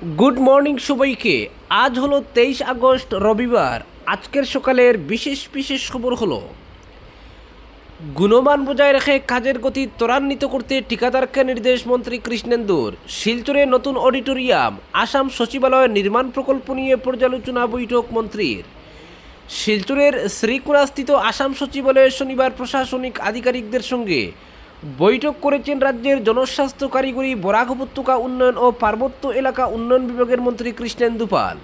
Good morning সবাইকে। আজ হলো 23 আগস্ট, রবিবার। আজকের সকালের বিশেষ বিশেষ খবর হলো, গুণমান বজায় রেখে কাজের গতি ত্বরান্বিত করতে ঠিকাদারকে নির্দেশ মন্ত্রী কৃষ্ণেন্দুর। শিলচরে নতুন অডিটোরিয়াম, আসাম সচিবালয় নির্মাণ প্রকল্প নিয়ে পর্যালোচনা বৈঠক মন্ত্রীর। শিলচরের শ্রীকুড়াস্থিত আসাম সচিবালয়ে শনিবার প্রশাসনিক আধিকারিকদের সঙ্গে বৈঠক করেছেন রাজ্যের জনস্বাস্থ্য, কারিগরি, বরাক উপত্যকা উন্নয়ন ও পার্বত্য এলাকা উন্নয়ন বিভাগের মন্ত্রী কৃষ্ণেন্দু পাল।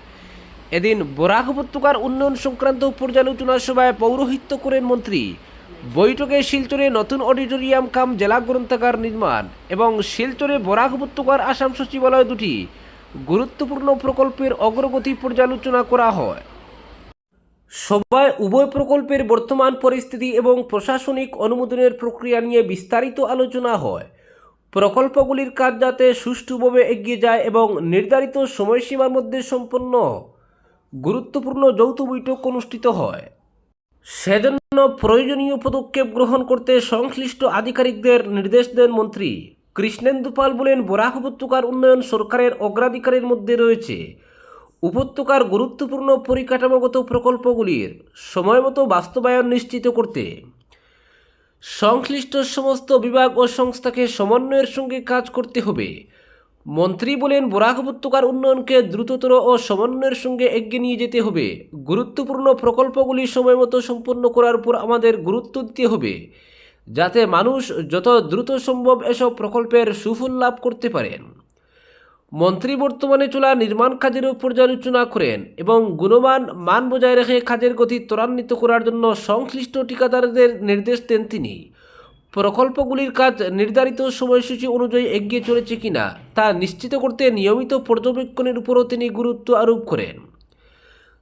এদিন বরাক উপত্যকার উন্নয়ন সংক্রান্ত পর্যালোচনা সভায় পৌরোহিত্য করেন মন্ত্রী। বৈঠকে শিলচরে নতুন অডিটোরিয়াম কাম জেলা গ্রন্থাগার নির্মাণ এবং শিলচরে বরাক উপত্যকার আসাম সচিবালয় দুটি গুরুত্বপূর্ণ প্রকল্পের অগ্রগতি পর্যালোচনা করা হয়। সভায় উভয় প্রকল্পের বর্তমান পরিস্থিতি এবং প্রশাসনিক অনুমোদনের প্রক্রিয়া নিয়ে বিস্তারিত আলোচনা হয়। প্রকল্পগুলির কাজ যাতে সুষ্ঠুভাবে এগিয়ে যায় এবং নির্ধারিত সময়সীমার মধ্যে সম্পন্ন গুরুত্বপূর্ণ যৌথ বৈঠক অনুষ্ঠিত হয়। সেজন্য প্রয়োজনীয় পদক্ষেপ গ্রহণ করতে সংশ্লিষ্ট আধিকারিকদের নির্দেশ দেন মন্ত্রী কৃষ্ণেন্দু পাল। বলেন, বরাক উপত্যকার উন্নয়ন সরকারের অগ্রাধিকারের মধ্যে রয়েছে। উপত্যকার গুরুত্বপূর্ণ পরিকাঠামোগত প্রকল্পগুলির সময়মতো বাস্তবায়ন নিশ্চিত করতে সংশ্লিষ্ট সমস্ত বিভাগ ও সংস্থাকে সমন্বয়ের সঙ্গে কাজ করতে হবে। মন্ত্রী বলেন, বরাক উপত্যকার উন্নয়নকে দ্রুততর ও সমন্বয়ের সঙ্গে এগিয়ে নিয়ে যেতে হবে। গুরুত্বপূর্ণ প্রকল্পগুলি সময়মতো সম্পন্ন করার উপর আমাদের গুরুত্ব দিতে হবে, যাতে মানুষ যত দ্রুত সম্ভব এসব প্রকল্পের সুফল লাভ করতে পারেন। মন্ত্রী বর্তমানে চলা নির্মাণ কাজেরও পর্যালোচনা করেন এবং গুণমান মান বজায় রেখে কাজের গতি ত্বরান্বিত করার জন্য সংশ্লিষ্ট ঠিকাদারদের নির্দেশ দেন তিনি। প্রকল্পগুলির কাজ নির্ধারিত সময়সূচি অনুযায়ী এগিয়ে চলেছে কিনা তা নিশ্চিত করতে নিয়মিত পর্যবেক্ষণের উপরও তিনি গুরুত্ব আরোপ করেন।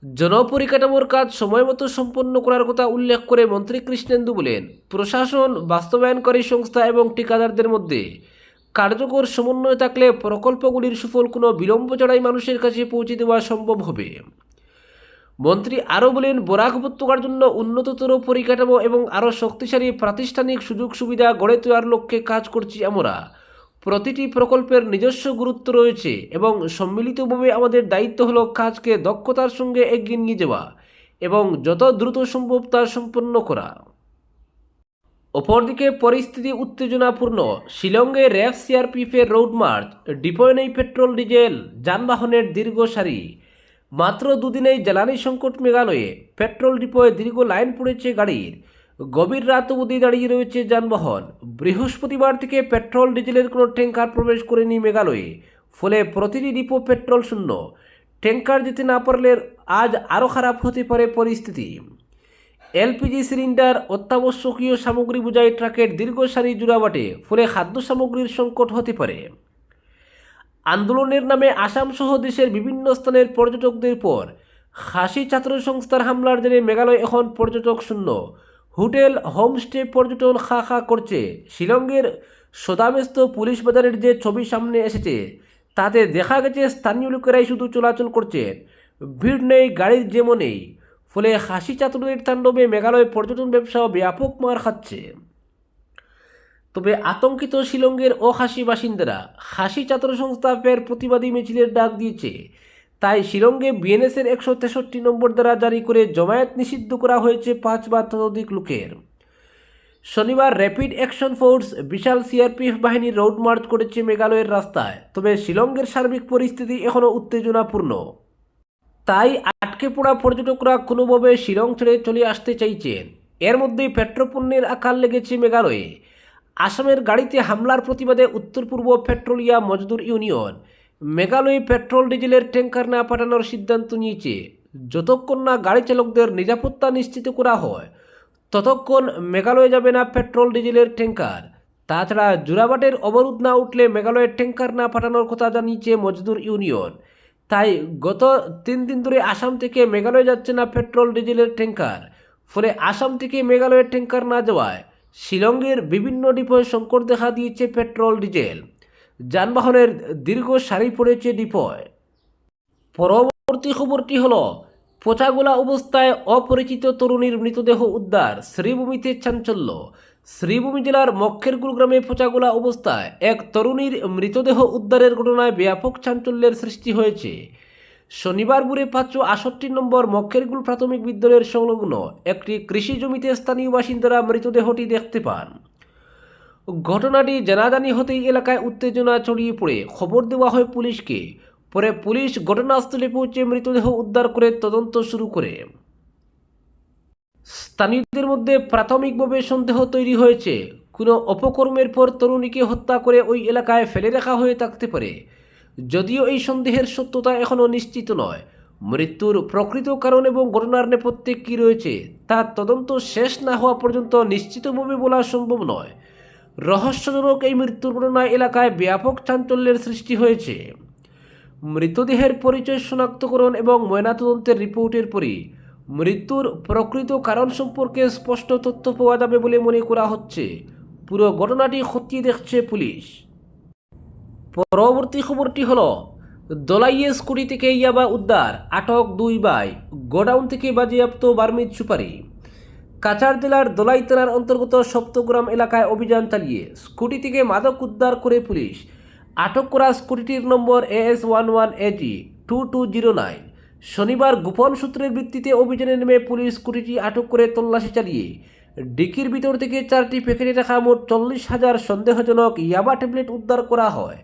জনপরিকাঠামোর কাজ সময়মতো সম্পন্ন করার কথা উল্লেখ করে মন্ত্রী কৃষ্ণেন্দু বলেন, প্রশাসন, বাস্তবায়নকারী সংস্থা এবং ঠিকাদারদের মধ্যে কার্যকর সমন্বয় থাকলে প্রকল্পগুলির সুফল কোনো বিলম্ব ছাড়াই মানুষের কাছে পৌঁছে দেওয়া সম্ভব হবে। মন্ত্রী আরও বলেন, বরাক উপত্যকার জন্য উন্নততর পরিকাঠামো এবং আরও শক্তিশালী প্রাতিষ্ঠানিক সুযোগ সুবিধা গড়ে তোলার লক্ষ্যে কাজ করছি আমরা। প্রতিটি প্রকল্পের নিজস্ব গুরুত্ব রয়েছে এবং সম্মিলিতভাবে আমাদের দায়িত্ব হলো কাজকে দক্ষতার সঙ্গে এগিয়ে নিয়ে যাওয়া এবং যত দ্রুত সম্ভব তা সম্পন্ন করা। অপরদিকে পরিস্থিতি উত্তেজনাপূর্ণ। শিলংয়ে র্যাব সিআরপিএফের রোড মার্চ, ডিপোয় নেই পেট্রোল ডিজেল, যানবাহনের দীর্ঘ সারি। মাত্র দুদিনেই জ্বালানি সংকট মেঘালয়ে। পেট্রোল ডিপোয় দীর্ঘ লাইন পড়েছে গাড়ির। গভীর রাত অবধি দাঁড়িয়ে রয়েছে যানবাহন। বৃহস্পতিবার থেকে পেট্রোল ডিজেলের কোনো ট্যাঙ্কার প্রবেশ করেনি মেঘালয়ে, ফলে প্রতিটি ডিপো পেট্রোল শূন্য। ট্যাঙ্কার যেতে না পারলে আজ আরও খারাপ হতে পারে পরিস্থিতি। এলপিজি সিলিন্ডার, অত্যাবশ্যকীয় সামগ্রী বোঝাই ট্রাকের দীর্ঘ সারি জোড়াবাটে, ফলে খাদ্য সামগ্রীর সংকট হতে পারে। আন্দোলনের নামে আসাম সহ দেশের বিভিন্ন স্থানের পর্যটকদের পর খাসি ছাত্র সংস্থার হামলার জেরে মেঘালয় এখন পর্যটক শূন্য। হোটেল, হোমস্টে পর্যটন খা খা করছে। শিলংয়ের সদাব্যস্ত পুলিশ বাজারের যে ছবি সামনে এসেছে তাতে দেখা গেছে স্থানীয় লোকেরাই শুধু চলাচল করছেন, ভিড় নেই, গাড়ির যেমন নেই। ফলে খাসি ছাত্রদের তাণ্ডবে মেঘালয় পর্যটন ব্যবসাও ব্যাপক মার খাচ্ছে। তবে আতঙ্কিত শিলংয়ের অখাসি বাসিন্দারা। খাসি ছাত্র সংস্থা ফের প্রতিবাদী মিছিলের ডাক দিয়েছে। তাই শিলংয়ে বিএনএসের 163 নম্বর দ্বারা জারি করে জমায়েত নিষিদ্ধ করা হয়েছে 5 বা ততোধিক লোকের। শনিবার র্যাপিড অ্যাকশন ফোর্স, বিশাল সিআরপিএফ বাহিনী রোড মার্চ করেছে মেঘালয়ের রাস্তায়। তবে শিলংয়ের সার্বিক পরিস্থিতি এখনও উত্তেজনাপূর্ণ। তাই আটকে পড়া পর্যটকরা কোনোভাবে শিলং ছেড়ে চলে আসতে চাইছেন। এর মধ্যেই পেট্রোপণ্যের আকাল লেগেছে মেঘালয়ে। আসামের গাড়িতে হামলার প্রতিবাদে উত্তর পূর্ব পেট্রোলিয়াম মজদুর ইউনিয়ন মেঘালয়ে পেট্রোল ডিজেলের ট্যাঙ্কার না পাঠানোর সিদ্ধান্ত নিয়েছে। যতক্ষণ না গাড়ি চালকদের নিরাপত্তা নিশ্চিত করা হয় ততক্ষণ মেঘালয়ে যাবে না পেট্রোল ডিজেলের ট্যাঙ্কার। তাছাড়া জোড়াবাটের অবরোধ না উঠলে মেঘালয়ের ট্যাঙ্কার না পাঠানোর কথা জানিয়েছে মজদুর ইউনিয়ন। তাই গত 3 দিন ধরে আসাম থেকে মেঘালয় যাচ্ছে না পেট্রোল ডিজেলের ট্যাঙ্কার। ফলে আসাম থেকে মেঘালয়ের ট্যাঙ্কার না যাওয়ায় শিলংয়ের বিভিন্ন ডিপোয় সংকট দেখা দিয়েছে পেট্রোল ডিজেল। যানবাহনের দীর্ঘ সারি পড়েছে ডিপোয়। পরবর্তী খবরটি হলো, পচাগোলা অবস্থায় অপরিচিত তরুণীর মৃতদেহ উদ্ধার, শ্রীভূমিতে চাঞ্চল্য। শ্রীভূমি জেলার মক্ষেরগুল গ্রামে পচাগোলা অবস্থায় এক তরুণীর মৃতদেহ উদ্ধারের ঘটনায় ব্যাপক চাঞ্চল্যের সৃষ্টি হয়েছে। শনিবার ভোরে 568 নম্বর মক্ষেরগুল প্রাথমিক বিদ্যালয়ের সংলগ্ন একটি কৃষি জমিতে স্থানীয় বাসিন্দারা মৃতদেহটি দেখতে পান। ঘটনাটি জানাজানি হতেই এলাকায় উত্তেজনা ছড়িয়ে পড়ে খবর দেওয়া হয় পুলিশকে। পরে পুলিশ ঘটনাস্থলে পৌঁছে মৃতদেহ উদ্ধার করে তদন্ত শুরু করে। স্থানীয়দের মধ্যে প্রাথমিকভাবে সন্দেহ তৈরি হয়েছে কোনো অপকর্মের পর তরুণীকে হত্যা করে ওই এলাকায় ফেলে রাখা হয়ে থাকতে পারে। যদিও এই সন্দেহের সত্যতা এখনও নিশ্চিত নয়। মৃত্যুর প্রকৃত কারণ এবং ঘটনার নেপথ্যে কী রয়েছে তা তদন্ত শেষ না হওয়া পর্যন্ত নিশ্চিতভাবে বলা সম্ভব নয়। রহস্যজনক এই মৃত্যুর ঘটনায় এলাকায় ব্যাপক চাঞ্চল্যের সৃষ্টি হয়েছে। মৃতদেহের পরিচয় শনাক্তকরণ এবং ময়নাতদন্তের রিপোর্টের পরই মৃত্যুর প্রকৃত কারণ সম্পর্কে স্পষ্ট তথ্য পাওয়া যাবে বলে মনে করা হচ্ছে। পুরো ঘটনাটি খতিয়ে দেখছে পুলিশ। পরবর্তী খবরটি হলো, দলাইয়ে স্কুটি থেকে ইয়াবা উদ্ধার, আটক 2 ভাই, গোডাউন থেকে বাজেয়াপ্ত বার্মিজ সুপারি। কাছাড় জেলার দলাই থানার অন্তর্গত সপ্তগ্রাম এলাকায় অভিযান চালিয়ে স্কুটি থেকে মাদক উদ্ধার করে পুলিশ। আটক করা স্কুটিটির নম্বর AS11AG 2209। শনিবার গোপন সূত্রের ভিত্তিতে অভিযানে নেমে পুলিশ স্কুটিটি আটক করে তল্লাশি চালিয়ে ডিকির ভিতর থেকে 4টি প্যাকেটে রাখা মোট 40,000 সন্দেহজনক ইয়াবা ট্যাবলেট উদ্ধার করা হয়।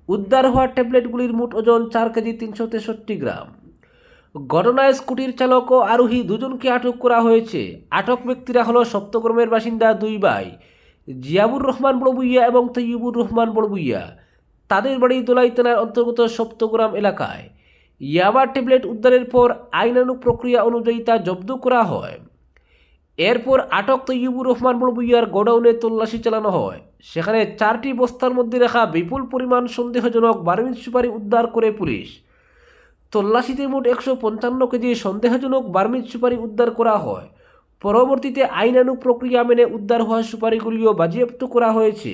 উদ্ধার হওয়া ট্যাবলেটগুলির মোট ওজন 4 কেজি 363 গ্রাম। ঘটনায় স্কুটির চালক ও আরোহী দুজনকে আটক করা হয়েছে। আটক ব্যক্তিরা হলো সপ্তগ্রামের বাসিন্দা 2 ভাই, জিয়াবুর রহমান বড়বুইয়া এবং তৈয়বুর রহমান বড়বুইয়া। তাদের বাড়ি দোলাই থানার অন্তর্গত সপ্তগ্রাম এলাকায়। ইয়াবা ট্যাবলেট উদ্ধারের পর আইনানুগ প্রক্রিয়া অনুযায়ী তা জব্দ করা হয়। এরপর আটক তৈয়বুর রহমান বড়বুইয়ার গোডাউনে তল্লাশি চালানো হয়। সেখানে 4টি বস্তার মধ্যে রাখা বিপুল পরিমাণ সন্দেহজনক বার্মিজ সুপারি উদ্ধার করে পুলিশ। তল্লাশিতে মোট 155 কেজি সন্দেহজনক বার্মিজ সুপারি উদ্ধার করা হয়। পরবর্তীতে আইনানুগ প্রক্রিয়া মেনে উদ্ধার হওয়া সুপারিগুলিও বাজেয়াপ্ত করা হয়েছে।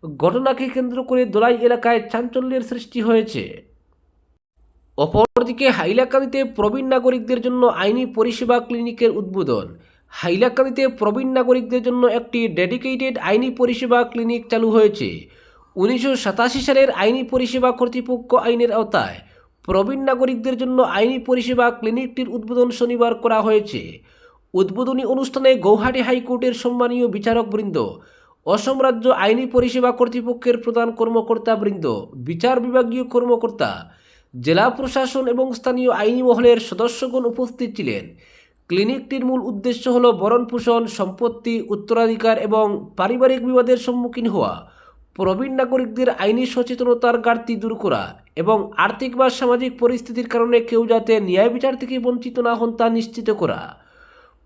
ঘটনাকে কেন্দ্র করে দোলাই এলাকায় চাঞ্চল্যের সৃষ্টি হয়েছে। অপরদিকে হাইলাকান্দিতে প্রবীণ নাগরিকদের জন্য আইনি পরিষেবা ক্লিনিকের উদ্বোধন। হাইলাকান্দিতে প্রবীণ নাগরিকদের জন্য একটি ডেডিকেটেড আইনি পরিষেবা ক্লিনিক চালু হয়েছে। 1987 সালের আইনি পরিষেবা কর্তৃপক্ষ আইনের আওতায় প্রবীণ নাগরিকদের জন্য আইনি পরিষেবা ক্লিনিকটির উদ্বোধন শনিবার করা হয়েছে। উদ্বোধনী অনুষ্ঠানে গৌহাটি হাইকোর্টের সম্মানীয় বিচারকবৃন্দ, অসম রাজ্য আইনি পরিষেবা কর্তৃপক্ষের প্রধান কর্মকর্তাবৃন্দ, বিচার বিভাগীয় কর্মকর্তা, জেলা প্রশাসন এবং স্থানীয় আইনি মহলের সদস্যগণ উপস্থিত ছিলেন। ক্লিনিকটির মূল উদ্দেশ্য হল ভরণ-পোষণ, সম্পত্তি, উত্তরাধিকার এবং পারিবারিক বিবাদের সম্মুখীন হওয়া প্রবীণ নাগরিকদের আইনি সচেতনতার ঘাটতি দূর করা এবং আর্থিক বা সামাজিক পরিস্থিতির কারণে কেউ যাতে ন্যায় বিচার থেকে বঞ্চিত না হন তা নিশ্চিত করা।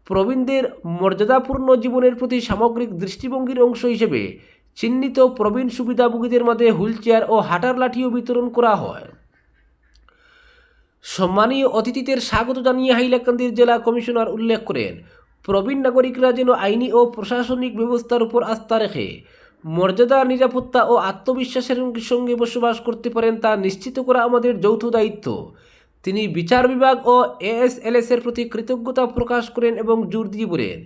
প্রবীণদের মর্যাদাপূর্ণ জীবনের প্রতি সামগ্রিক দৃষ্টিভঙ্গির অংশ হিসেবে চিহ্নিত প্রবীণ সুবিধাভোগীদের মাঝে হুইলচেয়ার ও হাঁটার লাঠিও বিতরণ করা হয়। সম্মানীয় অতিথিদের স্বাগত জানিয়ে হাইলাকান্দির জেলা কমিশনার উল্লেখ করেন, প্রবীণ নাগরিকরা যেন আইনি ও প্রশাসনিক ব্যবস্থার উপর আস্থা রেখে মর্যাদা, নিরাপত্তা ও আত্মবিশ্বাসের সঙ্গে বসবাস করতে পারেন তা নিশ্চিত করা আমাদের যৌথ দায়িত্ব। তিনি বিচার বিভাগ ও ASLS-এর প্রতি কৃতজ্ঞতা প্রকাশ করেন এবং জোর দিয়ে বলেন,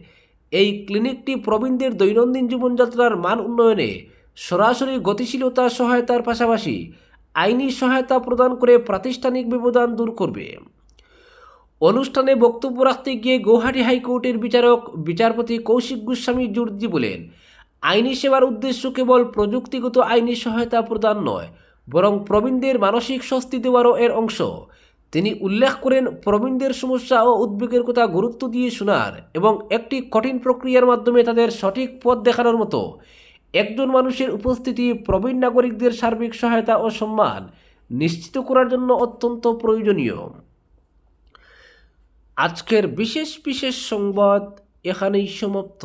এই ক্লিনিকটি প্রবীণদের দৈনন্দিন জীবনযাত্রার মান উন্নয়নে সরাসরি গতিশীলতা সহায়তার পাশাপাশি আইনি সহায়তা প্রদান করে প্রাতিষ্ঠানিক ব্যবধান দূর করবে। অনুষ্ঠানে বক্তব্য রাখতে গিয়ে গৌহাটি হাইকোর্টের বিচারপতি কৌশিক গোস্বামী জোর দিয়ে বলেন, আইনি সেবার উদ্দেশ্য কেবল প্রযুক্তিগত আইনি সহায়তা প্রদান নয়, বরং প্রবীণদের মানসিক স্বস্তি দেওয়ারও এর অংশ। তিনি উল্লেখ করেন, প্রবীণদের সমস্যা ও উদ্বেগের কথা গুরুত্ব দিয়ে শোনার এবং একটি কঠিন প্রক্রিয়ার মাধ্যমে তাদের সঠিক পথ দেখানোর মতো একজন মানুষের উপস্থিতি প্রবীণ নাগরিকদের সার্বিক সহায়তা ও সম্মান নিশ্চিত করার জন্য অত্যন্ত প্রয়োজনীয়। আজকের বিশেষ সংবাদ এখানেই সমাপ্ত।